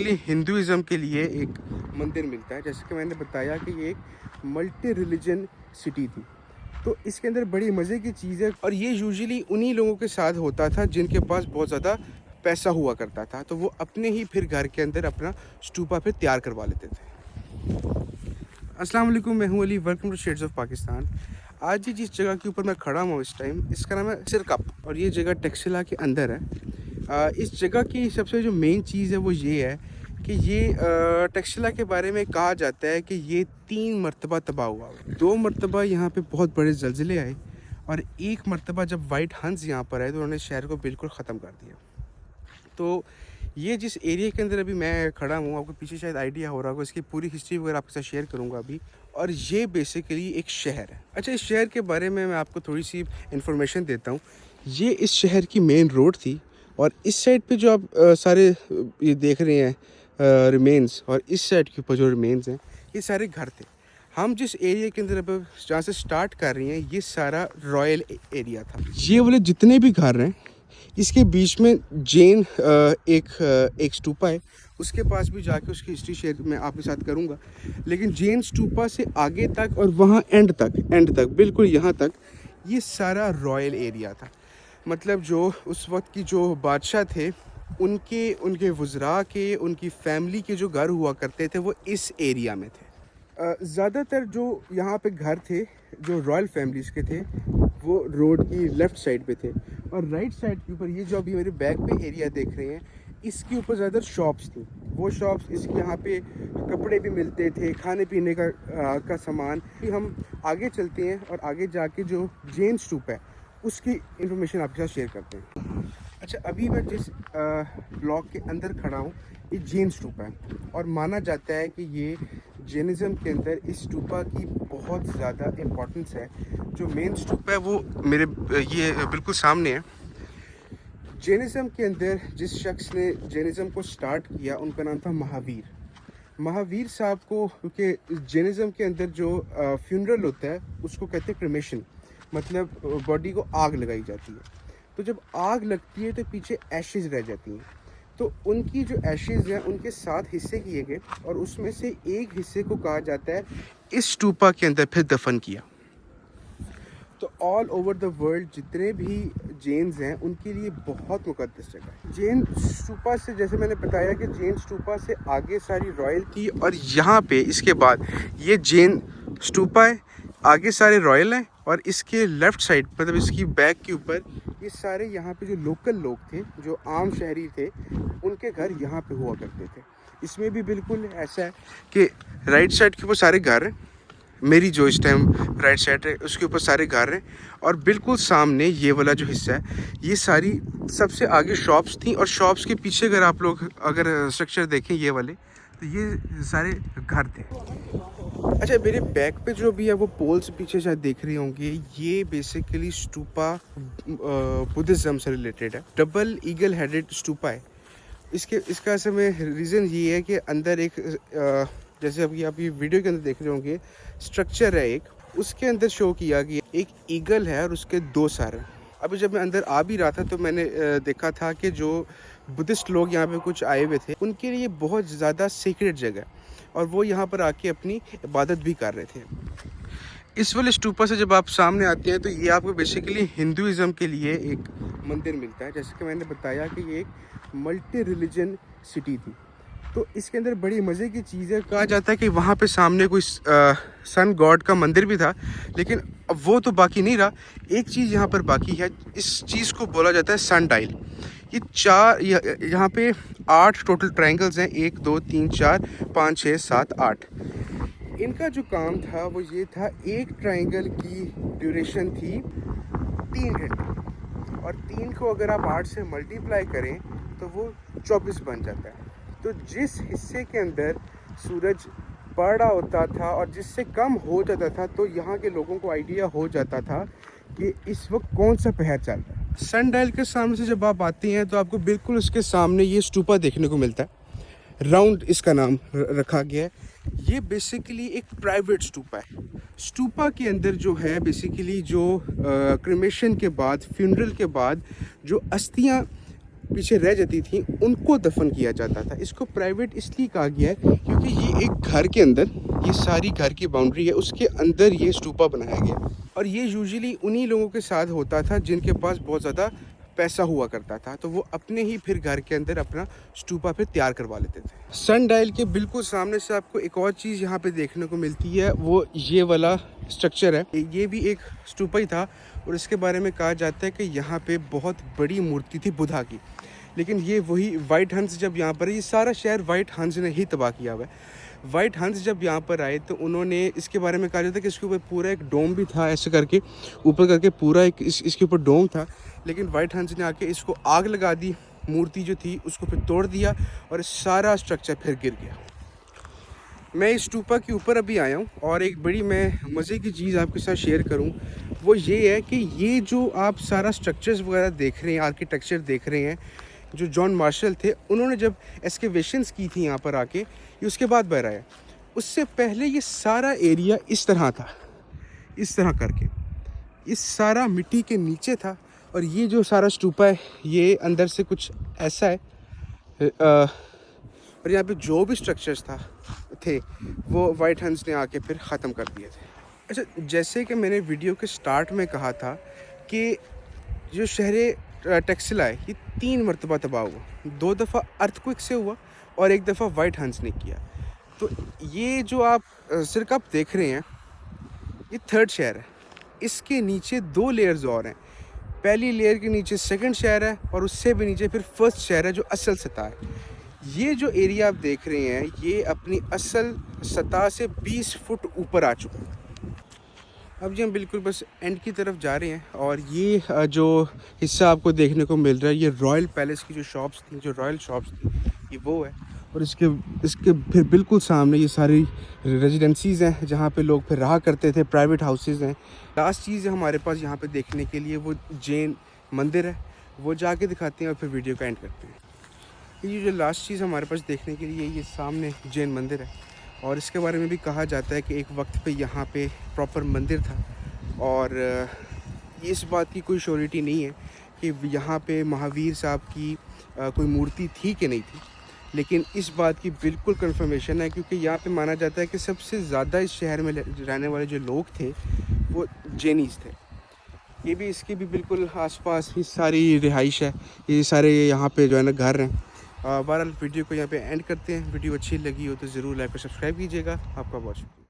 Basically Hinduism के लिए एक मंदिर मिलता है। जैसे कि मैंने बताया कि ये एक मल्टी रिलीजन सिटी थी, तो इसके अंदर बड़ी मज़े की चीज़ है। और ये यूजुअली उन्हीं लोगों के साथ होता था जिनके पास बहुत ज़्यादा पैसा हुआ करता था, तो वो अपने ही फिर घर के अंदर अपना स्टूपा फिर तैयार करवा लेते थे। अस्सलाम वालेकुम, मैं हूँ Ali, welcome to shades of Pakistan. आज ही जिस जगह के ऊपर मैं खड़ा हूँ इस टाइम, इसका नाम है सिरकप और ये जगह टेक्सला के अंदर है। इस जगह की सबसे जो मेन चीज़ है वो ये है कि ये टेक्सला के बारे में कहा जाता है कि ये 3 मरतबा तबाह हुआ। 2 मरतबा यहाँ पे बहुत बड़े ज़लज़ले आए और 1 मरतबा जब वाइट हंस यहाँ पर आए तो उन्होंने शहर को बिल्कुल ख़त्म कर दिया। तो ये जिस एरिया के अंदर अभी मैं खड़ा हूँ, आपको पीछे शायद आइडिया हो रहा होगा, इसकी पूरी हिस्ट्री वगैरह आपके साथ शेयर करूँगा अभी। और ये बेसिकली एक शहर है। अच्छा, इस शहर के बारे में मैं आपको थोड़ी सी इन्फॉर्मेशन देता हूँ। ये इस शहर की मेन रोड थी और इस साइड पे जो आप सारे ये देख रहे हैं रिमेन्स, और इस साइड के ऊपर जो रिमेन्स हैं ये सारे घर थे। हम जिस एरिया के अंदर अब जहाँ से स्टार्ट कर रहे हैं ये सारा रॉयल एरिया था। ये वाले जितने भी घर हैं इसके बीच में जैन एक स्तूपा है, उसके पास भी जाके उसकी हिस्ट्री शेयर मैं आपके साथ करूंगा। लेकिन जैन स्तूपा से आगे तक और वहाँ एंड तक बिल्कुल यहाँ तक ये सारा रॉयल एरिया था। मतलब जो उस वक्त की जो बादशाह थे उनके वज़रा के, उनकी फैमिली के जो घर हुआ करते थे वो इस एरिया में थे। ज़्यादातर जो यहाँ पे घर थे जो रॉयल फैमिलीज़ के थे वो रोड की लेफ़्ट साइड पे थे, और राइट साइड के ऊपर ये जो अभी मेरे बैक पे एरिया देख रहे हैं इसके ऊपर ज़्यादा शॉप्स थी। वो शॉप्स, इसके यहाँ पे कपड़े भी मिलते थे, खाने पीने का सामान। हम आगे चलते हैं और आगे जाके जो जैन स्तूप है उसकी इन्फॉर्मेशन आपके साथ शेयर करते हैं। अच्छा, अभी मैं जिस ब्लॉक के अंदर खड़ा हूँ ये जैन स्तूप है और माना जाता है कि ये जैनिज़्म के अंदर इस स्तूपा की बहुत ज़्यादा इम्पोर्टेंस है। जो मेन स्तूप है वो मेरे ये बिल्कुल सामने है। जैनिज़्म के अंदर जिस शख्स ने जैनिज़्म को स्टार्ट किया उनका नाम था महावीर साहब को, क्योंकि जैनिज़्म के अंदर जो फ्यूनरल होता है उसको कहते हैं क्रेमेशन, मतलब बॉडी को आग लगाई जाती है। तो जब आग लगती है तो पीछे एशेज़ रह जाती हैं, तो उनकी जो एशेज़ हैं उनके 7 हिस्से किए गए और उसमें से एक हिस्से को कहा जाता है इस स्तूपा के अंदर फिर दफन किया। तो ऑल ओवर द वर्ल्ड जितने भी जैन्स हैं उनके लिए बहुत मुकद्दस जगह है। जैन स्तूपा से, जैसे मैंने बताया कि जैन स्तूपा से आगे सारी रॉयल थी और यहाँ पे इसके बाद ये जैन स्तूपा है, आगे सारे रॉयल हैं और इसके लेफ़्ट साइड मतलब इसकी बैक के ऊपर ये सारे यहाँ पे जो लोकल लोग थे, जो आम शहरी थे, उनके घर यहाँ पे हुआ करते थे। इसमें भी बिल्कुल ऐसा है कि राइट साइड के ऊपर सारे घर हैं, मेरी जो इस टाइम राइट साइड है उसके ऊपर सारे घर हैं, और बिल्कुल सामने ये वाला जो हिस्सा है ये सारी सबसे आगे शॉप्स थी, और शॉप्स के पीछे अगर आप लोग स्ट्रक्चर देखें ये वाले, तो ये सारे घर थे। अच्छा, मेरे बैक पे जो भी है वो पोल्स पीछे शायद देख रहे होंगे, ये बेसिकली स्तूपा बुद्धिज़्म से रिलेटेड है। डबल ईगल हेडेड स्तूपा है। इसका असल में रीज़न ये है कि अंदर एक जैसे अभी आप ये वीडियो के अंदर देख रहे होंगे स्ट्रक्चर है एक, उसके अंदर शो किया गया एक ईगल है और उसके 2 सर हैं। अभी जब मैं अंदर आ भी रहा था तो मैंने देखा था कि जो बुद्धिस्ट लोग यहाँ पे कुछ आए हुए थे उनके लिए बहुत ज़्यादा सीक्रेट जगह है और वो यहाँ पर आके अपनी इबादत भी कर रहे थे। इस वाले स्तूपा से जब आप सामने आते हैं तो ये आपको बेसिकली हिंदुज़म के लिए एक मंदिर मिलता है। जैसे कि मैंने बताया कि ये एक मल्टी रिलीजन सिटी थी, तो इसके अंदर बड़ी मज़े की चीज़ है। कहा जाता है कि वहाँ पे सामने कोई सन गॉड का मंदिर भी था, लेकिन अब वो तो बाकी नहीं रहा। एक चीज़ यहाँ पर बाकी है, इस चीज़ को बोला जाता है सन डायल। ये 4 यहाँ पे 8 टोटल ट्रायंगल्स हैं, 1 2 3 4 5 6 7 8। इनका जो काम था वो ये था, एक ट्रायंगल की ड्यूरेशन थी 3 घंटे, और 3 को अगर आप 8 से मल्टीप्लाई करें तो वो 24 बन जाता है। तो जिस हिस्से के अंदर सूरज पड़ रहा होता था और जिससे कम हो जाता था तो यहाँ के लोगों को आइडिया हो जाता था कि इस वक्त कौन सा पहर चल रहा है। सन डायल के सामने से जब आप आते हैं तो आपको बिल्कुल उसके सामने ये स्तूपा देखने को मिलता है। राउंड इसका नाम रखा गया है। ये बेसिकली एक प्राइवेट स्तूपा है। स्तूपा के अंदर जो है बेसिकली जो क्रिमेशन के बाद, फ्यूनरल के बाद जो अस्थियाँ पीछे रह जाती थी उनको दफन किया जाता था। इसको प्राइवेट इसलिए कहा गया है क्योंकि ये एक घर के अंदर, ये सारी घर की बाउंड्री है, उसके अंदर ये स्टूपा बनाया गया। और ये यूजुअली उन्हीं लोगों के साथ होता था जिनके पास बहुत ज़्यादा पैसा हुआ करता था, तो वो अपने ही फिर घर के अंदर अपना स्टूपा फिर तैयार करवा लेते थे। सन डायल के बिल्कुल सामने से आपको एक और चीज़ यहाँ पे देखने को मिलती है, वो ये वाला स्ट्रक्चर है। ये भी एक स्टूपा ही था और इसके बारे में कहा जाता है कि यहाँ पे बहुत बड़ी मूर्ति थी बुद्धा की। लेकिन ये वही वाइट हंस जब यहाँ पर, ये सारा शहर वाइट हंस ने ही तबाह किया हुआ है। वाइट हंस जब यहाँ पर आए तो उन्होंने, इसके बारे में कहा जाता है कि इसके ऊपर पूरा एक डोम भी था, ऐसे करके ऊपर करके पूरा एक इसके ऊपर डोम था। लेकिन वाइट हंस ने आके इसको आग लगा दी, मूर्ति जो थी उसको फिर तोड़ दिया और सारा स्ट्रक्चर फिर गिर गया। मैं इस स्टूपा के ऊपर अभी आया हूँ और एक बड़ी मैं मज़े की चीज़ आपके साथ शेयर करूँ, वो ये है कि ये जो आप सारा स्ट्रक्चर्स वगैरह देख रहे हैं, आर्किटेक्चर देख रहे हैं, जो जॉन मार्शल थे उन्होंने जब एक्सकेवेशंस की थी यहाँ पर आके, ये उसके बाद बनाया। उससे पहले ये सारा एरिया इस तरह था, इस तरह करके ये सारा मिट्टी के नीचे था। और ये जो सारा स्टूपा है ये अंदर से कुछ ऐसा है। और यहाँ पे जो भी स्ट्रक्चर्स थे वो वाइट हंस ने आके फिर ख़त्म कर दिए थे। अच्छा, जैसे कि मैंने वीडियो के स्टार्ट में कहा था कि जो शहर टेक्सिला है ये 3 मरतबा तबाह हुआ। 2 दफ़ा अर्थक्वेक से हुआ और 1 दफ़ा वाइट हंस ने किया। तो ये जो आप सिरकप देख रहे हैं ये 3rd शहर है। इसके नीचे 2 लेयर्स और हैं। पहली लेयर के नीचे 2nd शहर है और उससे भी नीचे फिर 1st शहर है जो असल सतह है। ये जो एरिया आप देख रहे हैं ये अपनी असल सतह से 20 फुट ऊपर आ चुका है। अब जी हम बिल्कुल बस एंड की तरफ जा रहे हैं और ये जो हिस्सा आपको देखने को मिल रहा है ये रॉयल पैलेस की जो शॉप्स थी, जो रॉयल शॉप्स थी, ये वो है। और इसके फिर बिल्कुल सामने ये सारी रेजिडेंसीज़ हैं जहाँ पे लोग फिर रहा करते थे, प्राइवेट हाउसेज़ हैं। लास्ट चीज़ हमारे पास यहाँ पे देखने के लिए वो जैन मंदिर है, वो जाके दिखाते हैं और फिर वीडियो का एंड करते हैं। ये जो लास्ट चीज़ हमारे पास देखने के लिए ये सामने जैन मंदिर है और इसके बारे में भी कहा जाता है कि एक वक्त पे यहाँ पे प्रॉपर मंदिर था। और इस बात की कोई श्योरिटी नहीं है कि यहाँ पे महावीर साहब की कोई मूर्ति थी कि नहीं थी, लेकिन इस बात की बिल्कुल कंफर्मेशन है क्योंकि यहाँ पे माना जाता है कि सबसे ज़्यादा इस शहर में रहने वाले जो लोग थे वो जैनीज़ थे। ये भी इसके भी बिल्कुल आसपास ही सारी रिहाइश है, ये सारे यहाँ पे जो है ना घर हैं। बहरहाल वीडियो को यहाँ पे एंड करते हैं। वीडियो अच्छी लगी हो तो ज़रूर लाइक और सब्सक्राइब कीजिएगा। आपका बहुत शुक्रिया।